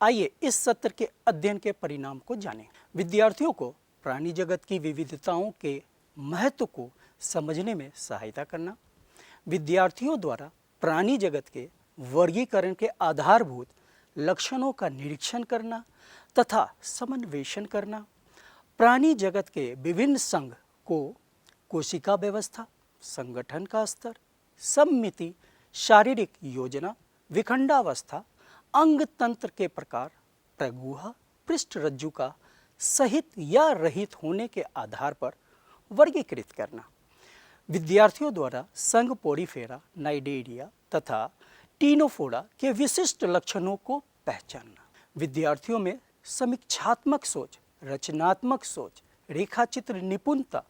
आइए इस सत्र के अध्ययन के परिणाम को जानें। विद्यार्थियों को प्राणी जगत की विविधताओं के महत्व को समझने में सहायता करना, विद्यार्थियों द्वारा प्राणी जगत के वर्गीकरण के आधारभूत लक्षणों का निरीक्षण करना तथा समन्वेषण करना, प्राणी जगत के विभिन्न संघ को कोशिका व्यवस्था, संगठन का स्तर, सममिति, शारीरिक योजना, विखंडावस्था, अंग तंत्र के प्रकार, प्रगुहा, पृष्ठरज्जु का सहित या रहित होने के आधार पर वर्गीकृत करना, विद्यार्थियों द्वारा संघ पोड़ीफेरा, नाइडेरिया तथा टीनोफोरा के विशिष्ट लक्षणों को पहचानना, विद्यार्थियों में समीक्षात्मक सोच, रचनात्मक सोच, रेखाचित्र निपुणता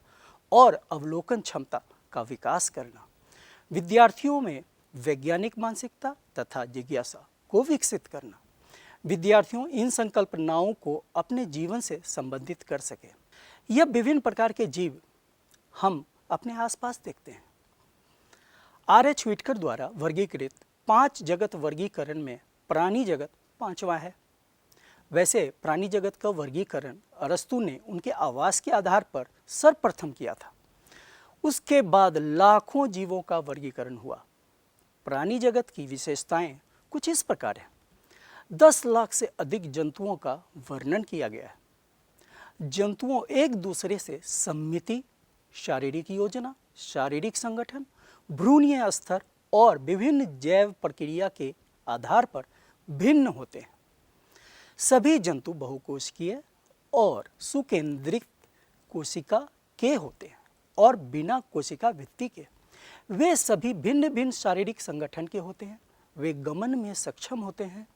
और अवलोकन क्षमता का विकास करना, विद्यार्थियों में वैज्ञानिक मानसिकता तथा जिज्ञासा को विकसित करना, विद्यार्थियों इन संकल्पनाओं को अपने जीवन से संबंधित कर सके। यह विभिन्न प्रकार के जीव हम अपने आसपास देखते हैं। R.H. व्हिटकर द्वारा वर्गीकृत 5 जगत वर्गीकरण में प्राणी जगत 5वां है। वैसे प्राणी जगत का वर्गीकरण अरस्तु ने उनके आवास के आधार पर सर्वप्रथम किया था। उसके बाद लाखों जीवों का वर्गीकरण हुआ। प्राणी जगत की विशेषताएं कुछ इस प्रकार हैं। 10 लाख से अधिक जंतुओं का वर्णन किया गया है। जंतुओं एक दूसरे से सममिति, शारीरिक योजना, शारीरिक संगठन, भ्रूणीय स्तर और विभिन्न जैव प्रक्रिया के आधार पर भिन्न होते हैं। सभी जंतु बहुकोशिकीय और सुकेंद्रित कोशिका के होते हैं और बिना कोशिका भित्ति के। वे सभी भिन्न भिन्न शारीरिक संगठन के होते हैं। वे गमन में सक्षम होते हैं।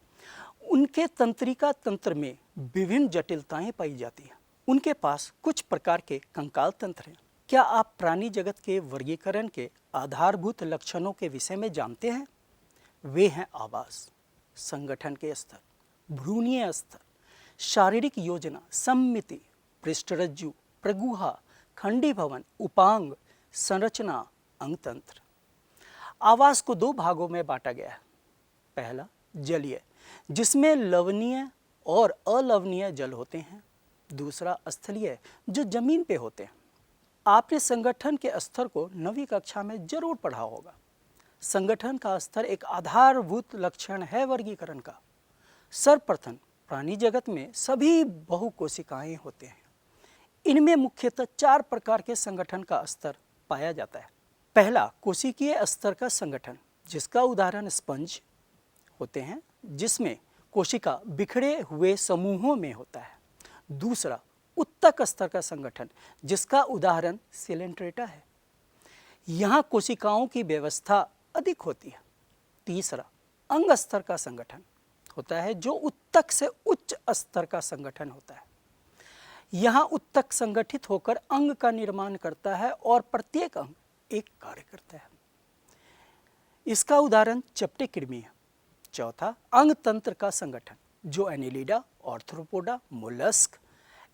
उनके तंत्रिका तंत्र में विभिन्न जटिलताएं पाई जाती हैं। उनके पास कुछ प्रकार के कंकाल तंत्र हैं। क्या आप प्राणी जगत के वर्गीकरण के आधारभूत लक्षणों के विषय में जानते हैं? वे हैं आवास, संगठन के स्तर, भ्रूणीय स्तर, शारीरिक योजना, सममिति, पृष्ठरज्जु, प्रगुहा, खंडीभवन, उपांग, संरचना, अंगतंत्र। आवास को 2 भागों में बांटा गया है। पहला जलीय, जिसमें लवणीय और अलवणीय जल होते हैं। दूसरा स्थलीय, जो जमीन पे होते हैं। आपने संगठन के स्तर को 9वीं कक्षा में जरूर पढ़ा होगा। संगठन का स्तर एक आधारभूत लक्षण है वर्गीकरण का। सर्वप्रथम प्राणी जगत में सभी बहुकोशिकाएं होते हैं। इनमें मुख्यतः 4 प्रकार के संगठन का स्तर पाया जाता है। पहला कोशिकीय स्तर का संगठन, जिसका उदाहरण स्पंज होते हैं, जिसमें कोशिका बिखरे हुए समूहों में होता है। दूसरा उत्तक स्तर का संगठन, जिसका उदाहरण सिलेंट्रेटा है। यहाँ कोशिकाओं की व्यवस्था अधिक होती है। तीसरा अंग स्तर का संगठन होता है, जो उत्तक से उच्च स्तर का संगठन होता है। यहाँ उत्तक संगठित होकर अंग का निर्माण करता है और प्रत्येक अंग एक कार्य करता है। इसका उदाहरण चपटे कृमि है। चौथा अंग तंत्र का संगठन, जो एनिलिडा, ऑर्थ्रोपोडा, मोलस्क,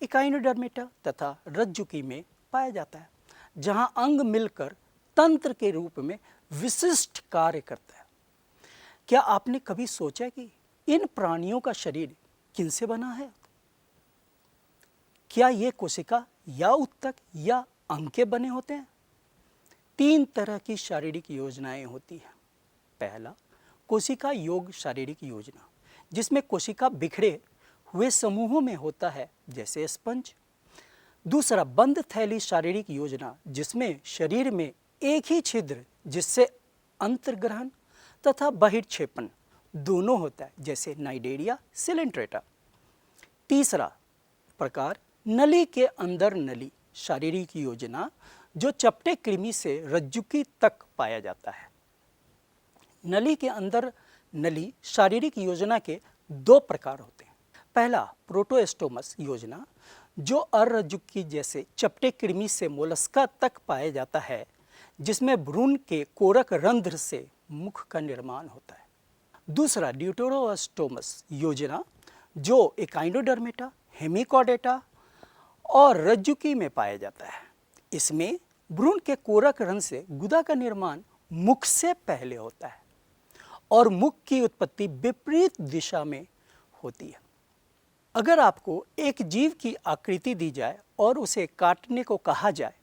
इकाइनोडर्मेटा तथा रज्जुकी में पाया जाता है, जहाँ अंग मिलकर तंत्र के रूप में विशिष्ट कार्य करता है। क्या आपने कभी सोचा कि इन प्राणियों का शरीर किनसे बना है? क्या ये कोशिका या उत्तक या अंग के बने होते हैं? 3 तरह की शारीरिक योजनाएं होती हैं। पहला कोशिका योग शारीरिक योजना, जिसमें कोशिका बिखरे हुए समूहों में होता है, जैसे स्पंज। दूसरा बंद थैली शारीरिक योजना, जिसमें शरीर में एक ही छिद्र, जिससे अंतर्ग्रहण तथा बहिर्क्षेपण दोनों होता है, जैसे नाइडेरिया, सिलेंट्रेटा। तीसरा प्रकार नली के अंदर नली शारीरिक योजना, जो चपटे कृमि से रज्जुकी तक पाया जाता है। नली के अंदर नली शारीरिक योजना के 2 प्रकार होते हैं। पहला प्रोटोस्टोमस योजना, जो अरज्जुकी जैसे चपटे कृमि से मोलस्का तक पाया जाता है, जिसमें भ्रूण के कोरक रंध्र से मुख का निर्माण होता है। दूसरा ड्यूटेरोस्टोमस योजना, जो एकाइनोडर्मेटा, हेमिकॉर्डेटा और रज्जुकी में पाया जाता है। इसमें भ्रूण के कोरक रंध्र से गुदा का निर्माण मुख से पहले होता है और मुख की उत्पत्ति विपरीत दिशा में होती है। अगर आपको एक जीव की आकृति दी जाए और उसे काटने को कहा जाए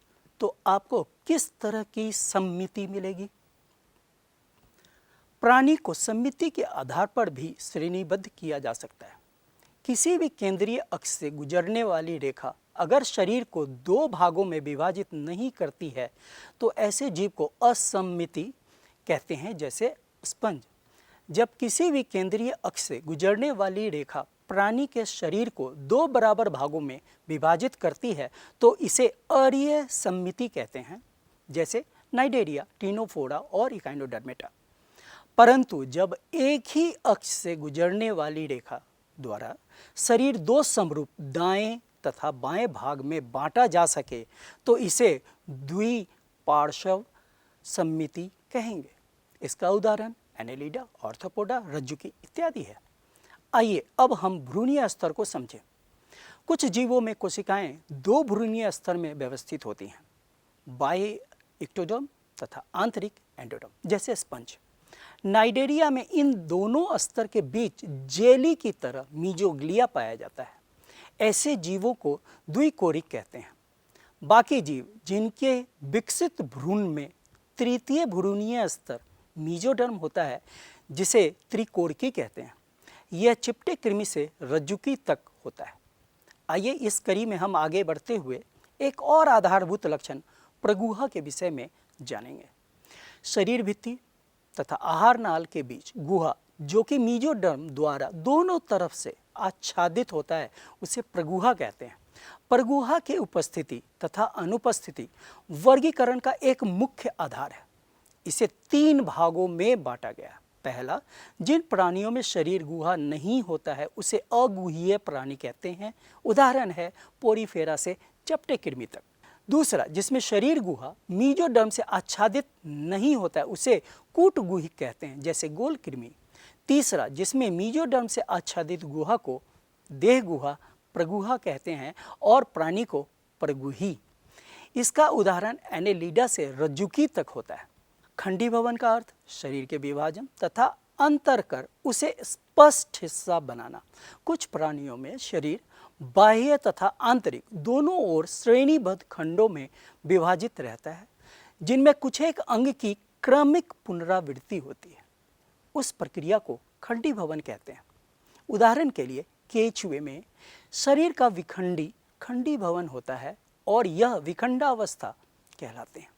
तो आपको किस तरह की सम्मिति मिलेगी? प्राणी को सम्मिति के आधार पर भी श्रेणीबद्ध किया जा सकता है। किसी भी केंद्रीय अक्ष से गुजरने वाली रेखा अगर शरीर को दो भागों में विभाजित नहीं करती है तो ऐसे जीव को असम्मिति कहते हैं, जैसे स्पंज। जब किसी भी केंद्रीय अक्ष से गुजरने वाली रेखा प्राणी के शरीर को दो बराबर भागों में विभाजित करती है तो इसे अरीय सम्मिति कहते हैं, जैसे नाइडेरिया, टिनोफोरा और इकाइनोडर्मेटा। परंतु जब एक ही अक्ष से गुजरने वाली रेखा द्वारा शरीर दो समरूप दाएं तथा बाएं भाग में बांटा जा सके तो इसे द्विपार्श्व सम्मिति कहेंगे। इसका उदाहरण एनेलिडा, ऑर्थोपोडा, रज्जुकी इत्यादि है। आइए अब हम भ्रूणीय स्तर को समझें। कुछ जीवों में कोशिकाएं दो भ्रूणीय स्तर में व्यवस्थित होती हैं, बाह्य इक्टोडर्म तथा आंतरिक एंडोडर्म, जैसे स्पंज। नाइडेरिया में इन दोनों स्तर के बीच जेली की तरह मीजोग्लिया पाया जाता है। ऐसे जीवों को द्विकोरिक कहते हैं। बाकी जीव जिनके विकसित भ्रूण में तृतीय भ्रूणीय स्तर मीजोडर्म होता है, जिसे त्रिकोरिकी कहते हैं, यह चिपटे कृमि से रज्जुकी तक होता है। आइए इस कड़ी में हम आगे बढ़ते हुए एक और आधारभूत लक्षण प्रगुहा के विषय में जानेंगे। शरीर भित्ति तथा आहार नाल के बीच गुहा, जो कि मीजोडर्म द्वारा दोनों तरफ से आच्छादित होता है, उसे प्रगुहा कहते हैं। प्रगुहा की उपस्थिति तथा अनुपस्थिति वर्गीकरण का एक मुख्य आधार है। इसे तीन भागों में बांटा गया। पहला, जिन प्राणियों में शरीर गुहा नहीं होता है उसे अगुहीय प्राणी कहते हैं। उदाहरण है पोरीफेरा से चपटे कृमि तक। दूसरा, जिसमें शरीर गुहा मीजोडर्म से आच्छादित नहीं होता है उसे कूटगुहिक कहते हैं, जैसे गोल कृमि। तीसरा, जिसमें मीजोडर्म से आच्छादित गुहा को देह गुहा प्रगुहा कहते हैं और प्राणी को प्रगुही। इसका उदाहरण एनेलिडा से रज्जुकी तक होता है। खंडी भवन का अर्थ शरीर के विभाजन तथा अंतर कर उसे स्पष्ट हिस्सा बनाना। कुछ प्राणियों में शरीर बाह्य तथा आंतरिक दोनों ओर श्रेणीबद्ध खंडों में विभाजित रहता है, जिनमें कुछ एक अंग की क्रमिक पुनरावृत्ति होती है। उस प्रक्रिया को खंडी भवन कहते हैं। उदाहरण के लिए केंचुए में शरीर का विखंडी खंडी भवन होता है और यह विखंडावस्था कहलाते हैं।